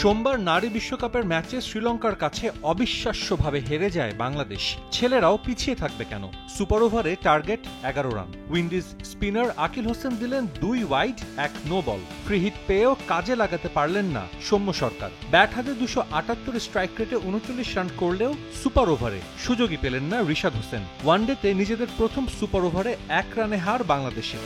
সোমবার নারী বিশ্বকাপের ম্যাচে শ্রীলঙ্কার কাছে অবিশ্বাস্যভাবে হেরে যায় বাংলাদেশ। ছেলেরাও পিছিয়ে থাকবে কেন? সুপার ওভারে target 11 run. Windies spinner Akeal Hosein দিলেন 2 wide 1 no ball. Free hit পেয়েও কাজে লাগাতে পারলেন না সৌম্য সরকার। ব্যাট হাতে 278 স্ট্রাইক রেটে 39 রান করলেও সুপার ওভারে সুযোগই পেলেন না রিশাদ হোসেন। ওয়ানডেতে নিজেদের প্রথম সুপার ওভারে 1 রানে হার বাংলাদেশের।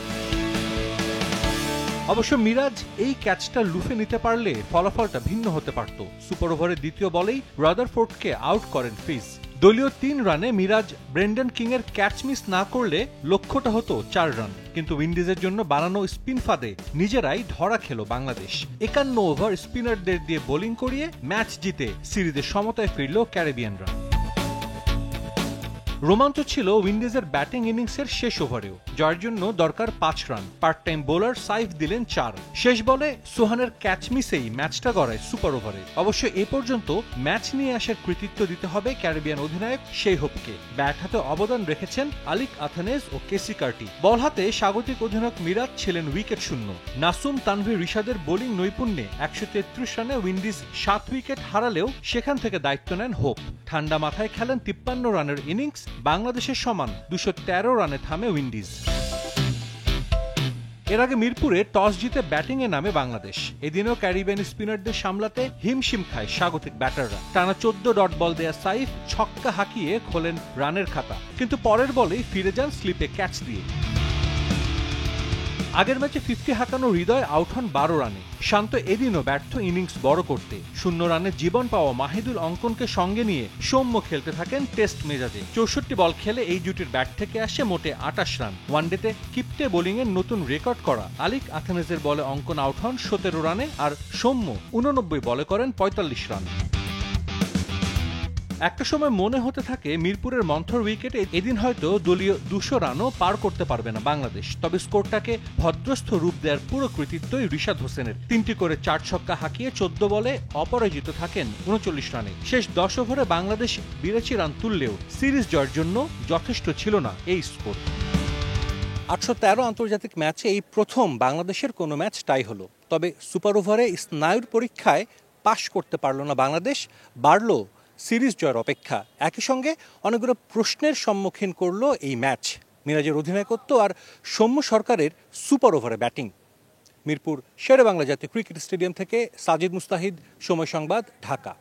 অবশ্য মিরাজ এই ক্যাচটা লুফে নিতে পারলে ফলাফলটা ভিন্ন হতে পারত। সুপার ওভারের দ্বিতীয় বলেই রাদারফোর্ডকে আউট করেন ফিজ। দলীয় 3 রানে মিরাজ ব্রেন্ডন কিংয়ের ক্যাচ মিস না করলে লক্ষ্যটা হতো 4 রান। কিন্তু উইন্ডিজের জন্য বানানো স্পিন ফাঁদে নিজেরাই ধরা খেল বাংলাদেশ। 51 ওভার স্পিনারদের দিয়ে বোলিং করিয়ে ম্যাচ জিতে সিরিজের সমতায় ফিরল ক্যারিবিয়ানরা। রোমাঞ্চ ছিল উইন্ডিজের ব্যাটিং ইনিংসের শেষ ওভারেও। জয়ের জন্য দরকার 5 run. Part time bowler Saif দিলেন 4। শেষ বলে সোহানের ক্যাচ মিসেই ম্যাচটা গড়ায় সুপার ওভারে। অবশ্য এ পর্যন্ত ম্যাচ নিয়ে আসার কৃতিত্ব দিতে হবে ক্যারিবিয়ান অধিনায়ক শেইহোপকে। ব্যাট হাতে অবদান রেখেছেন আলিক আথানেজ ও কেসি কার্টি। বল হাতে স্বাগতিক অধিনায়ক মিরাজ ছিলেন উইকেট শূন্য। নাসুম তানভীর রিশাদের বোলিং নৈপুণ্যে 133 রানে উইন্ডিজ 7 উইকেট হারালেও সেখান থেকে দায়িত্ব নেন হোপ। ঠান্ডা মাথায় খেলেন 53 রানের ইনিংস। বাংলাদেশের সমান 213 রানে থামে উইন্ডিজ। এর আগে মিরপুরে টস জিতে ব্যাটিংয়ে নামে বাংলাদেশ। এদিনও ক্যারিবিয়ান স্পিনারদের সামলাতে হিমশিম খায় স্বাগতিক ব্যাটাররা। টানা 14 ডট বল দেয়া সাইফ ছক্কা হাঁকিয়ে খোলেন রানের খাতা, কিন্তু পরের বলেই ফিরে যান স্লিপে ক্যাচ দিয়ে। আগের ম্যাচে 50 হাঁকানো হৃদয় আউট হন 12 রানে। শান্ত এদিনও ব্যর্থ ইনিংস বড় করতে। 0 রানে জীবন পাওয়া মাহিদুল অঙ্কনকে সঙ্গে নিয়ে সৌম্য খেলতে থাকেন টেস্ট মেজাজে। 64 বল খেলে এই জুটির ব্যাট থেকে আসে মোটে 28 রান। ওয়ানডেতে কিপ্টে বোলিংয়ের নতুন রেকর্ড করা আলিক আথানেজের বলে অঙ্কন আউট হন 17 রানে, আর সৌম্য 89 বলে করেন 45 রান। একটা সময় মনে হতে থাকে মিরপুরের মন্থর উইকেটে এদিন হয়তো দলীয় 200 রানও পার করতে পারবে না বাংলাদেশ। তবে স্কোরটাকে ভদ্রস্থ রূপ দেওয়ার পুরো কৃতিত্বই রিশাদ হোসেনের। 3টি করে 4 ছক্কা হাঁকিয়ে 14 বলে অপরাজিত থাকেন 39 রানে। শেষ 10 ওভারে বাংলাদেশ 82 রান তুললেও সিরিজ জয়ের জন্য যথেষ্ট ছিল না এই স্কোর। 813 আন্তর্জাতিক ম্যাচে এই প্রথম বাংলাদেশের কোনো ম্যাচ টাই হলো। তবে সুপার ওভারে স্নায়ুর পরীক্ষায় পাশ করতে পারল না বাংলাদেশ, বাড়ল সিরিজ জয়ের অপেক্ষা। একই সঙ্গে অনেকগুলো প্রশ্নের সম্মুখীন করলো এই ম্যাচ। মিরাজের অধিনায়কত্ব আর সৌম্য সরকারের সুপার ওভারে ব্যাটিং। মিরপুর শেরে বাংলা জাতীয় ক্রিকেট স্টেডিয়াম থেকে সাজিদ মুস্তাহিদ, সময় সংবাদ, ঢাকা।